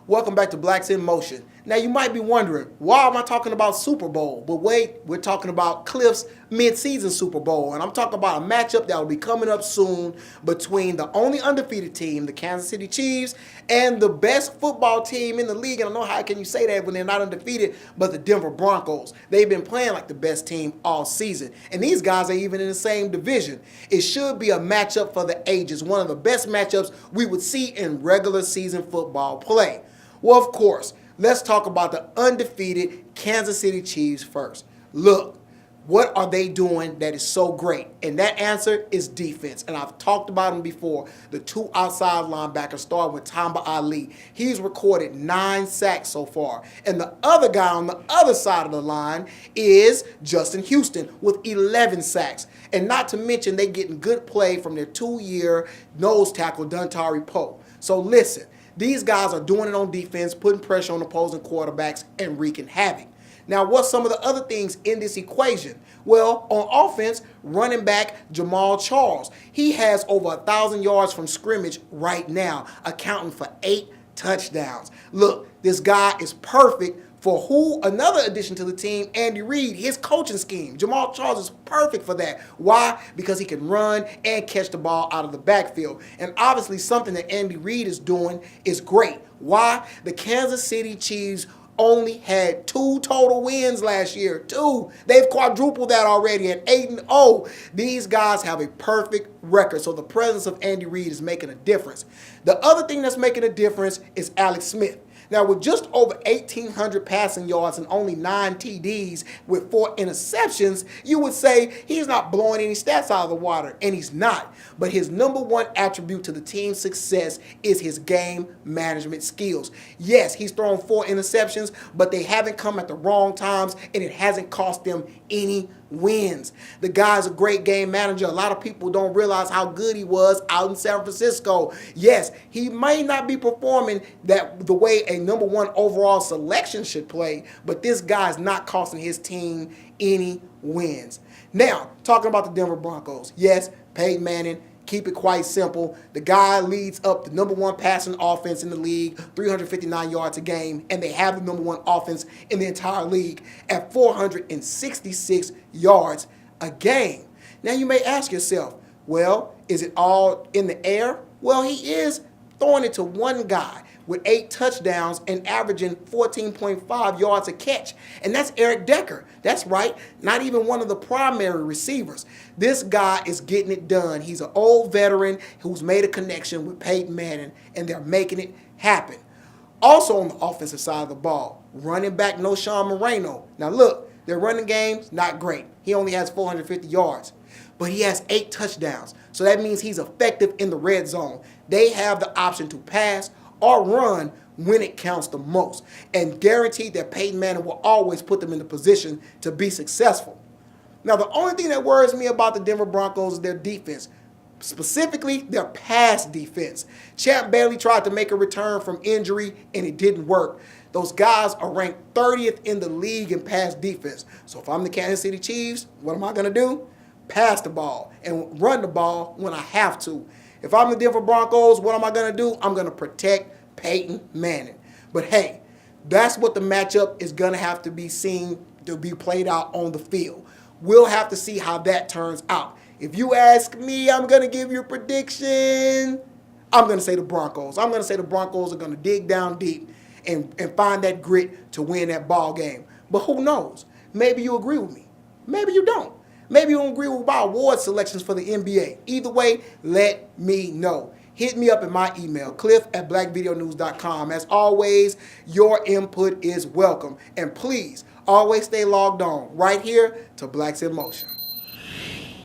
Welcome back to Blacks in Motion. Now you might be wondering, why am I talking about Super Bowl? But wait, we're talking about Clif's mid-season Super Bowl. And I'm talking about a matchup that will be coming up soon between the only undefeated team, the Kansas City Chiefs, and the best football team in the league. And I know how can you say that when they're not undefeated, but the Denver Broncos. They've been playing like the best team all season. And these guys are even in the same division. It should be a matchup for the ages, one of the best matchups we would see in regular season football play. Well, of course, let's talk about the undefeated Kansas City Chiefs first. Look, what are they doing that is so great? And that answer is defense. And I've talked about them before. The two outside linebackers, starting with Tamba Ali. He's recorded 9 sacks so far. And the other guy on the other side of the line is Justin Houston with 11 sacks. And not to mention, they're getting good play from their 2-year nose tackle, Dontari Poe. So listen. These guys are doing it on defense, putting pressure on opposing quarterbacks, and wreaking havoc. Now, what's some of the other things in this equation? Well, on offense, running back Jamal Charles. He has over 1,000 yards from scrimmage right now, accounting for 8 touchdowns. Look, this guy is perfect for another addition to the team, Andy Reid, his coaching scheme. Jamal Charles is perfect for that. Why? Because he can run and catch the ball out of the backfield. And obviously something that Andy Reid is doing is great. Why? The Kansas City Chiefs only had 2 total wins last year. 2. They've quadrupled that already at 8-0. These guys have a perfect record. So the presence of Andy Reid is making a difference. The other thing that's making a difference is Alex Smith. Now, with just over 1,800 passing yards and only 9 TDs with 4 interceptions, you would say he's not blowing any stats out of the water, and he's not. But his number one attribute to the team's success is his game management skills. Yes, he's thrown 4 interceptions, but they haven't come at the wrong times, and it hasn't cost them any wins. The guy's a great game manager. A lot of people don't realize how good he was out in San Francisco. Yes, he may not be performing the way a number 1 overall selection should play, but this guy's not costing his team any wins. Now, talking about the Denver Broncos. Yes, Peyton Manning. Keep it quite simple. The guy leads up the number 1 passing offense in the league, 359 yards a game, and they have the number 1 offense in the entire league at 466 yards a game. Now you may ask yourself, well, is it all in the air? Well, he is throwing it to one guy with 8 touchdowns and averaging 14.5 yards a catch. And that's Eric Decker. That's right, not even one of the primary receivers. This guy is getting it done. He's an old veteran who's made a connection with Peyton Manning, and they're making it happen. Also on the offensive side of the ball, running back Noshawn Moreno. Now look, their running game's not great. He only has 450 yards, but he has 8 touchdowns. So that means he's effective in the red zone. They have the option to pass or run when it counts the most, and guaranteed that Peyton Manning will always put them in the position to be successful. Now, the only thing that worries me about the Denver Broncos is their defense, specifically their pass defense. Champ Bailey tried to make a return from injury, and it didn't work. Those guys are ranked 30th in the league in pass defense. So if I'm the Kansas City Chiefs, what am I going to do? Pass the ball and run the ball when I have to. If I'm the Denver Broncos, what am I going to do? I'm going to protect Peyton Manning. But hey, that's what the matchup is going to have to be seen to be played out on the field. We'll have to see how that turns out. If you ask me, I'm going to give you a prediction. I'm going to say the Broncos. I'm going to say the Broncos are going to dig down deep and find that grit to win that ball game. But who knows? Maybe you agree with me. Maybe you don't. Maybe you don't agree with my award selections for the NBA. Either way, let me know. Hit me up in my email, clif@blackvideonews.com. As always, your input is welcome. And please, always stay logged on right here to Blacks in Motion.